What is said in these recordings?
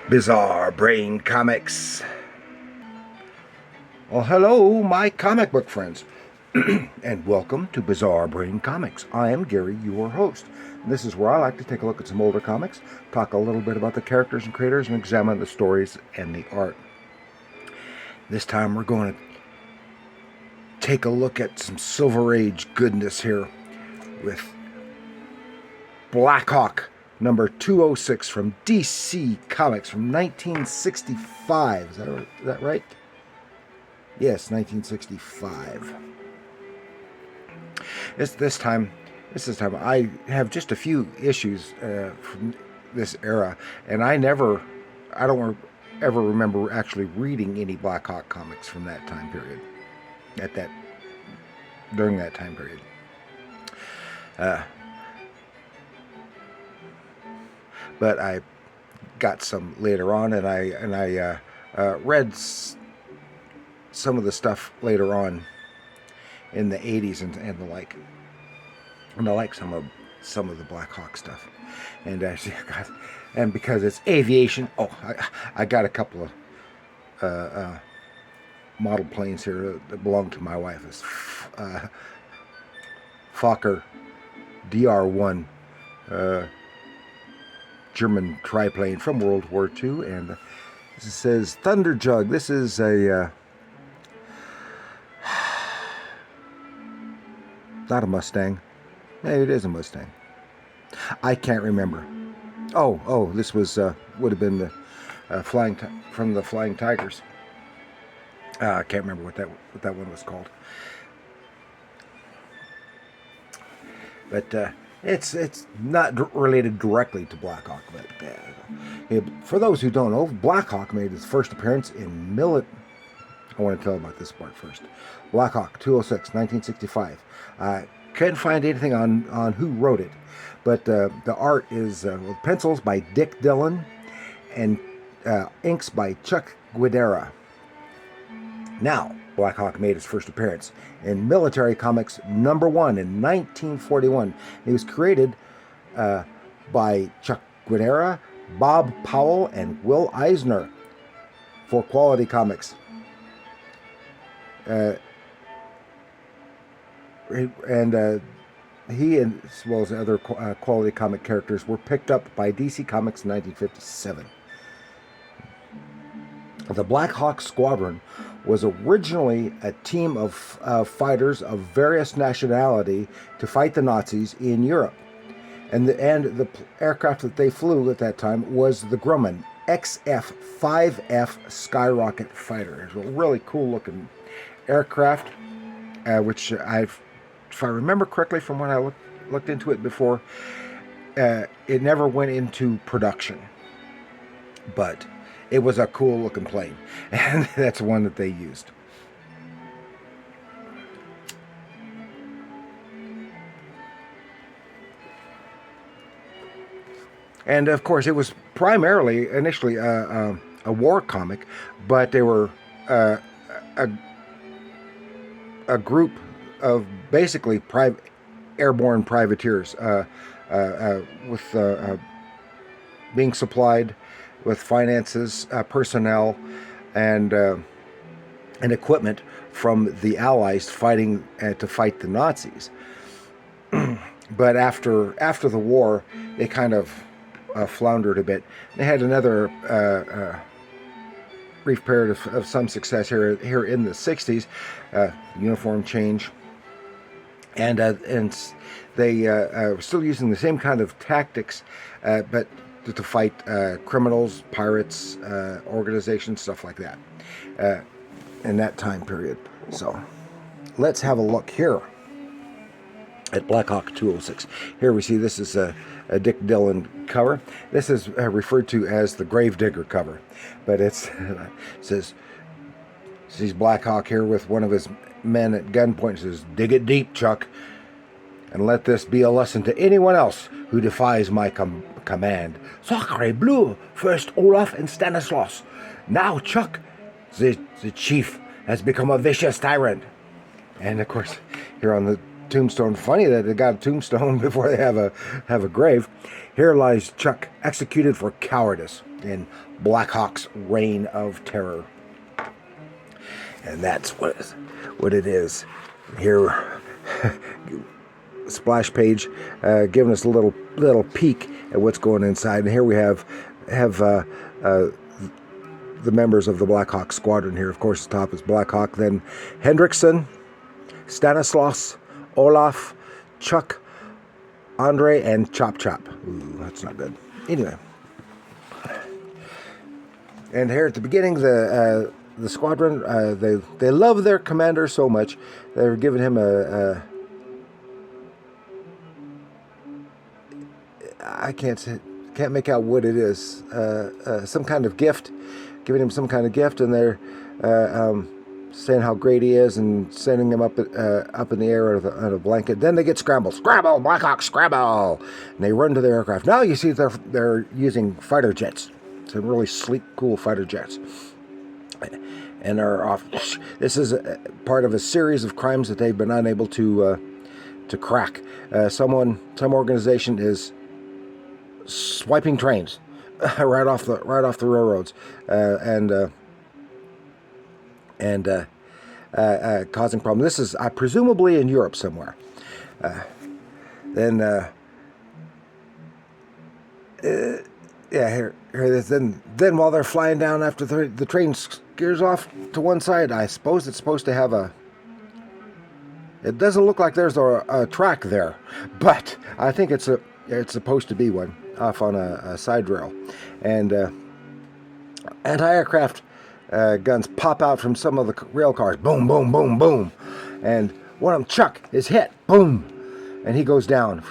Bizarre Brain Comics. Well, hello, my comic book friends, and welcome to Bizarre Brain Comics. I am Gary, your host. And this is where I like to take a look at some older comics, talk a little bit about the characters and creators, and examine the stories and the art. This time we're going to take a look at some Silver Age goodness here with Blackhawk number 206 from DC Comics from 1965. Is that right? Yes, 1965. This time I have just a few issues from this era, and I don't ever remember actually reading any Blackhawk comics from that time period. During that time period. But I got some later on, and I read some of the stuff later on in the 80s and the like. And I like some of the Blackhawk stuff. And and because it's Aviation, I got a couple of model planes here that belong to my wife. It's Fokker DR1. German triplane from World War II, and this says Thunder Jug. This is a not a Mustang. Maybe it is a Mustang. I can't remember. Oh, this was would have been the from the Flying Tigers. I can't remember what that one was called. But it's not related directly to Blackhawk, but for those who don't know, Blackhawk made his first appearance in I want to tell about this part first. Blackhawk 206, 1965. Couldn't find anything on who wrote it, but the art is with pencils by Dick Dillin and inks by Chuck Guidera. Now, Blackhawk made his first appearance in Military Comics number 1 in 1941. He was created by Chuck Guidera, Bob Powell, and Will Eisner for Quality Comics. And he, as well as other Quality Comic characters, were picked up by DC Comics in 1957. The Black Hawk Squadron was originally a team of fighters of various nationality to fight the Nazis in Europe. And the aircraft that they flew at that time was the Grumman XF-5F Skyrocket fighter. It's a really cool looking aircraft, which if I remember correctly from when I looked into it before, it never went into production. But it was a cool looking plane, and that's one that they used. And of course, it was primarily initially a war comic, but they were a group of basically airborne privateers with being supplied with finances, personnel, and equipment from the Allies to fight the Nazis. But after the war, they kind of floundered a bit. They had another brief period of some success here in the 60s, uniform change, and they were still using the same kind of tactics, but to fight criminals, pirates, organizations, stuff like that, in that time period. So let's have a look here at Blackhawk 206. Here we see this is a Dick Dillin cover. This is referred to as the Gravedigger cover, but it says sees Blackhawk here with one of his men at gunpoint. Says, "Dig it deep, Chuck, and let this be a lesson to anyone else who defies my command. Sacre bleu, first Olaf and Stanislaus. Now Chuck, the chief, has become a vicious tyrant." And of course, here on tombstone. Funny that they got a tombstone before they have a grave. Here lies Chuck, executed for cowardice in Blackhawk's reign of terror. And that's what it is. Here, splash page, giving us a little peek at what's going inside. And here we have the members of the Blackhawk squadron here. Of course, the top is Blackhawk, then Hendrickson, Stanislaus, Olaf, Chuck, Andre, and Chop Chop. Ooh, that's not good. Anyway. And here at the beginning, the squadron, they love their commander so much, they're giving him I can't make out what it is. Some kind of gift, giving him some kind of gift, and they're saying how great he is and sending him up in the air on a blanket. Then they get scrambled. Scramble, Blackhawk, scramble! And they run to their aircraft. Now you see they're using fighter jets. Some really sleek, cool fighter jets. And are off. This is part of a series of crimes that they've been unable to crack. Some organization is swiping trains right off the railroads and causing problems. This is presumably in Europe somewhere. Then while they're flying down after the train gears off to one side, I suppose it's supposed to have it doesn't look like there's a track there, but I think it's supposed to be one off on a side rail. And anti-aircraft guns pop out from some of the rail cars. Boom, boom, boom, boom. And one of them, Chuck, is hit. Boom. And he goes down.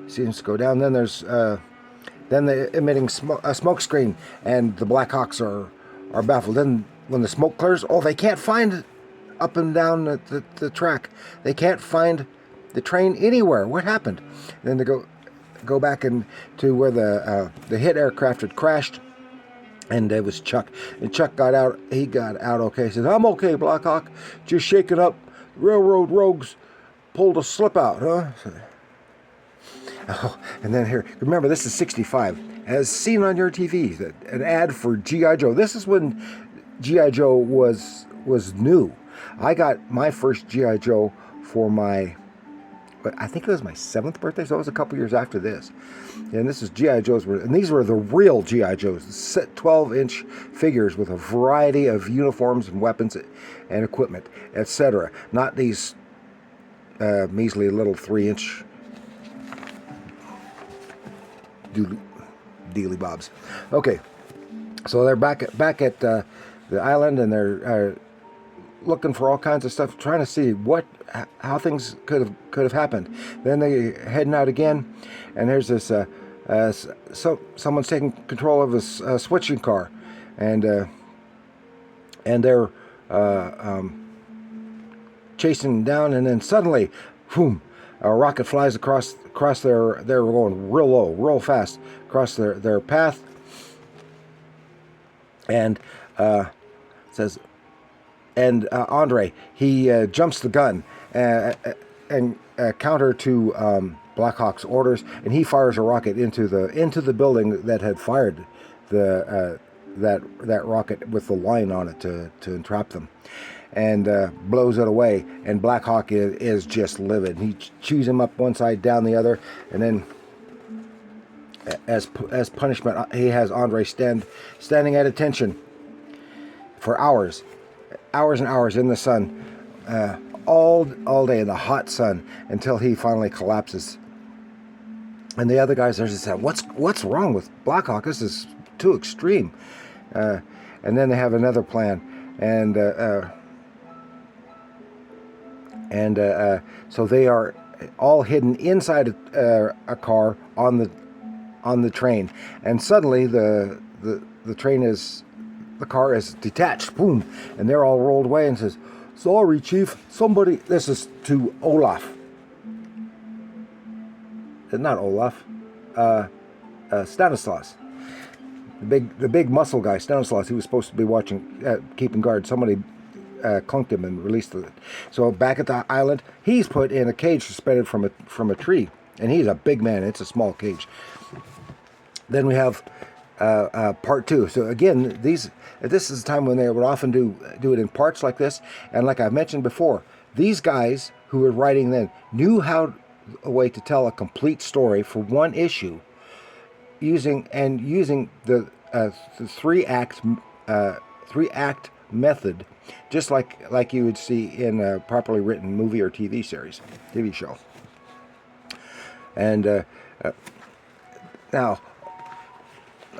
Seems to go down. Then there's then they're emitting a smoke screen, and the Blackhawks are baffled. Then when the smoke clears, they can't find up and down the track. They can't find the train anywhere. What happened? And then they go back to where the hit aircraft had crashed, and it was Chuck. And Chuck got out. He got out okay. He said, "I'm okay, Blackhawk. Just shaking up. Railroad rogues pulled a slip out, huh?" Oh, and then here, remember, this is 65. As seen on your TV, an ad for G.I. Joe. This is when G.I. Joe was new. I got my first G.I. Joe for I think it was my 7th birthday, so it was a couple years after this. And this is G.I. Joe's, and these were the real G.I. Joes, 12-inch figures with a variety of uniforms and weapons and equipment, etc. Not these measly little 3-inch dealy bobs. Okay, so they're back at the island, and they're looking for all kinds of stuff, trying to see how things could have happened. Then they heading out again, and there's this someone's taking control of a switching car, and they're chasing down, and then suddenly, boom, a rocket flies across they're going real low, real fast across their path, and says, and Andre, he jumps the gun and counter to Blackhawk's orders, and he fires a rocket into the building that had fired that rocket with the line on it to entrap them, and blows it away. And Blackhawk is just livid. He chews him up one side, down the other, and then as punishment, he has Andre standing at attention for hours and hours in the sun, all day in the hot sun, until he finally collapses. And the other guys are just saying, "What's wrong with Blackhawk? This is too extreme." And then they have another plan, and so they are all hidden inside a car on the train, and suddenly the car is detached, boom, and they're all rolled away, and says, "Sorry, Chief, somebody," this is to Olaf. Not Olaf, Stanislaus. The big muscle guy, Stanislaus, he was supposed to be watching, keeping guard. Somebody clunked him and released it. So back at the island, he's put in a cage suspended from a tree, and he's a big man. It's a small cage. Then we have part 2. So again, this is the time when they would often do it in parts like this. And like I mentioned before, these guys who were writing then knew how a way to tell a complete story for one issue, using the 3-act method, just like you would see in a properly written movie or TV show. And now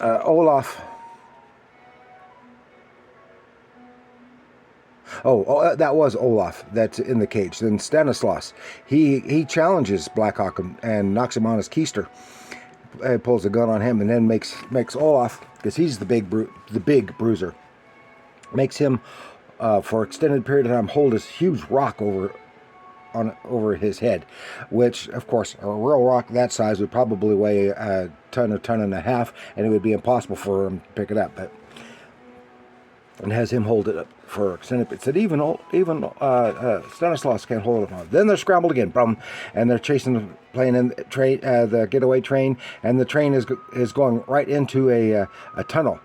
Olaf. That was Olaf that's in the cage. Then Stanislaus, he challenges Blackhawk and knocks him on his keister. Pulls a gun on him, and then makes Olaf, because he's the big bruiser, makes him for extended period of time hold this huge rock over his head, which of course a real rock that size would probably weigh a ton and a half, and it would be impossible for him to pick it up. And has him hold it up for extended period. Said even Stanislaus can't hold it on. Then they're scrambled again, and they're chasing the plane and the getaway train, and the train is going right into a tunnel.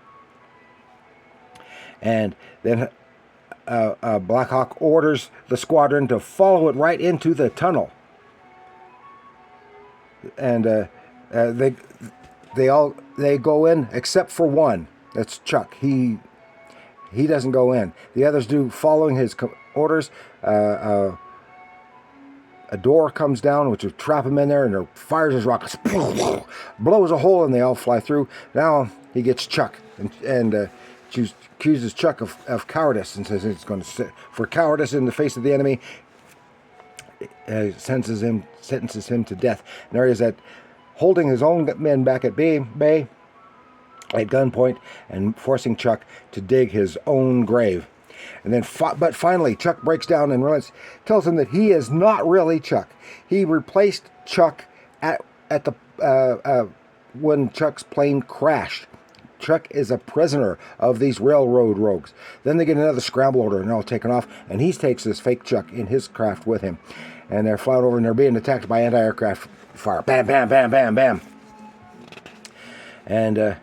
And then Blackhawk orders the squadron to follow it right into the tunnel. And they go in except for one. That's Chuck. He doesn't go in. The others do, following his orders. A door comes down, which would trap him in there, and fires his rockets, blows a hole, and they all fly through. Now he gets Chuck, and accuses Chuck of cowardice, and says he's going to sit for cowardice in the face of the enemy. Sentences him to death. And there he is holding his own men back at bay at gunpoint, and forcing Chuck to dig his own grave. And then, but finally, Chuck breaks down and tells him that he is not really Chuck. He replaced Chuck at the when Chuck's plane crashed. Chuck is a prisoner of these railroad rogues. Then they get another scramble order, and they're all taken off, and he takes this fake Chuck in his craft with him. And they're flying over, and they're being attacked by anti-aircraft fire. Bam, bam, bam, bam, bam. And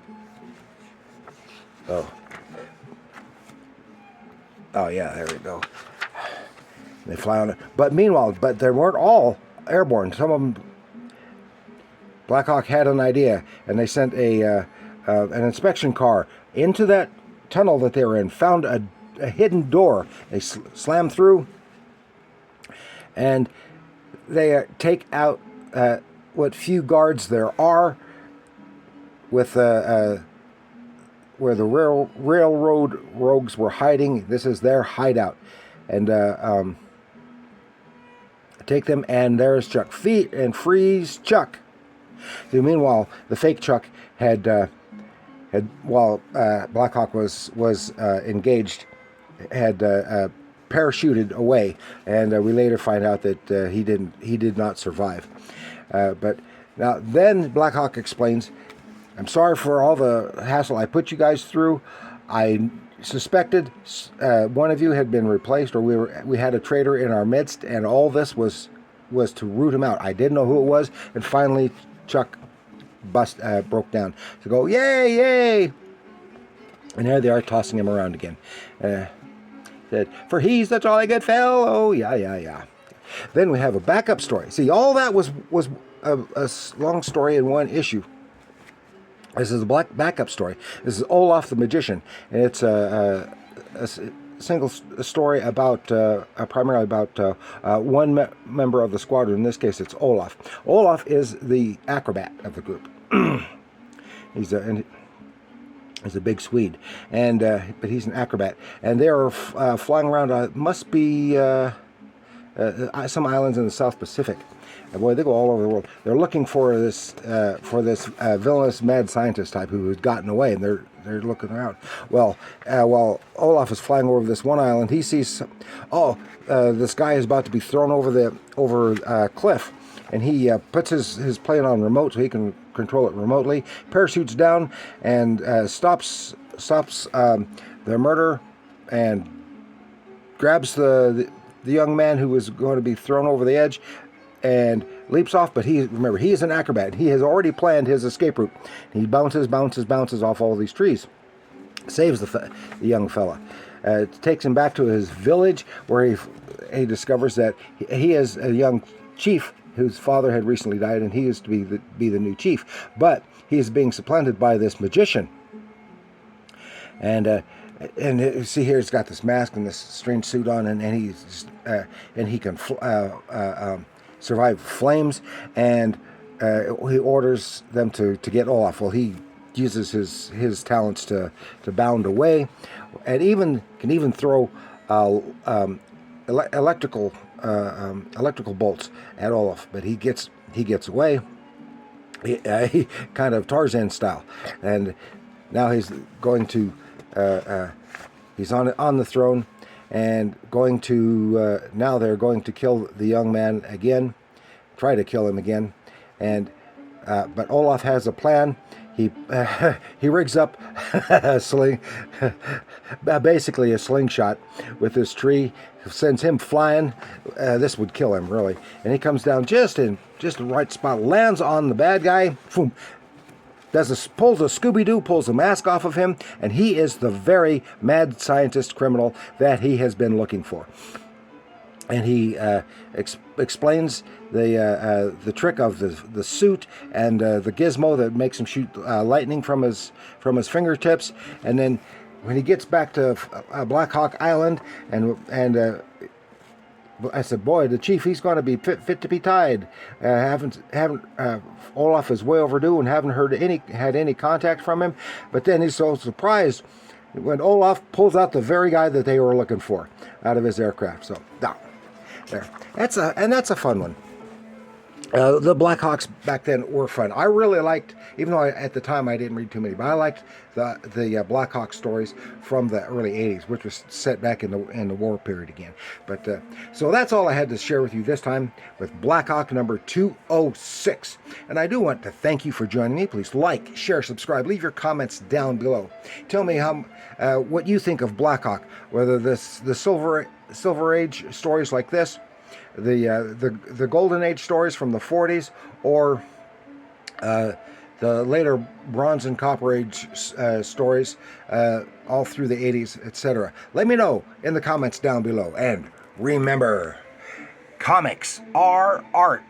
oh yeah, there we go. They fly on it. But meanwhile, they weren't all airborne. Some of them, Blackhawk had an idea, and they sent an inspection car into that tunnel that they were in, found a hidden door. They slammed through, and they take out what few guards there are, with where the railroad rogues were hiding. This is their hideout. And take them, and there's Chuck. Freeze Chuck. So meanwhile, the fake Chuck had while Blackhawk was engaged, had parachuted away, and we later find out that he did not survive. But now then, Blackhawk explains, "I'm sorry for all the hassle I put you guys through. I suspected one of you had been replaced, or we had a traitor in our midst, and all this was to root him out. I didn't know who it was." And finally, Chuck broke down to go, "Yay, yay!" And there they are, tossing him around again. Said, "For he's the jolly good fellow." Yeah. Then we have a backup story. See, all that was a long story in one issue. This is a backup story. This is Olaf the Magician, and it's a single story about primarily about one member of the squadron. In this case, it's Olaf. Olaf is the acrobat of the group. He's a big Swede, and but he's an acrobat, and they are flying around. Must be some islands in the South Pacific. And boy, they go all over the world. They're looking for this villainous mad scientist type who had gotten away, and they're looking around. Well, while Olaf is flying over this one island, he sees, this guy is about to be thrown over a cliff, and he puts his plane on remote so he can control it remotely. Parachutes down and stops the murder, and grabs the young man who was going to be thrown over the edge and leaps off. But remember, he is an acrobat. He has already planned his escape route. He bounces off all these trees, saves the young fella. Takes him back to his village, where he discovers that he is a young chief whose father had recently died, and he is to be the new chief. But he is being supplanted by this magician. And you see here, he's got this mask and this strange suit on, and he can survive flames, and he orders them to get Olaf. Well, he uses his talents to bound away, and can even throw electrical bolts at Olaf, but he gets away. He kind of Tarzan style, and now he's going to he's on the throne, and going to now they're going to kill the young man again, try to kill him again, and but Olaf has a plan. He rigs up a basically a slingshot with this tree, sends him flying. This would kill him, really. And he comes down just in the right spot, lands on the bad guy, boom, pulls a Scooby-Doo, pulls the mask off of him, and he is the very mad scientist criminal that he has been looking for. And he explains the trick of the suit and the gizmo that makes him shoot lightning from his fingertips. And then when he gets back to Blackhawk Island, and I said, boy, the chief, he's going to be fit to be tied. Olaf is way overdue and haven't had any contact from him. But then he's so surprised when Olaf pulls out the very guy that they were looking for out of his aircraft. So now, there, that's a fun one. The Blackhawks back then were fun. I really liked, even though at the time I didn't read too many, but I liked the Blackhawk stories from the early 80s, which was set back in the war period again. But so that's all I had to share with you this time with Blackhawk number 206. And I do want to thank you for joining me. Please like, share, subscribe, leave your comments down below. Tell me what you think of Blackhawk, whether the Silver Age stories like this, the Golden Age stories from the 40s, or the later Bronze and Copper Age stories all through the 80s, etc. Let me know in the comments down below. And remember, comics are art.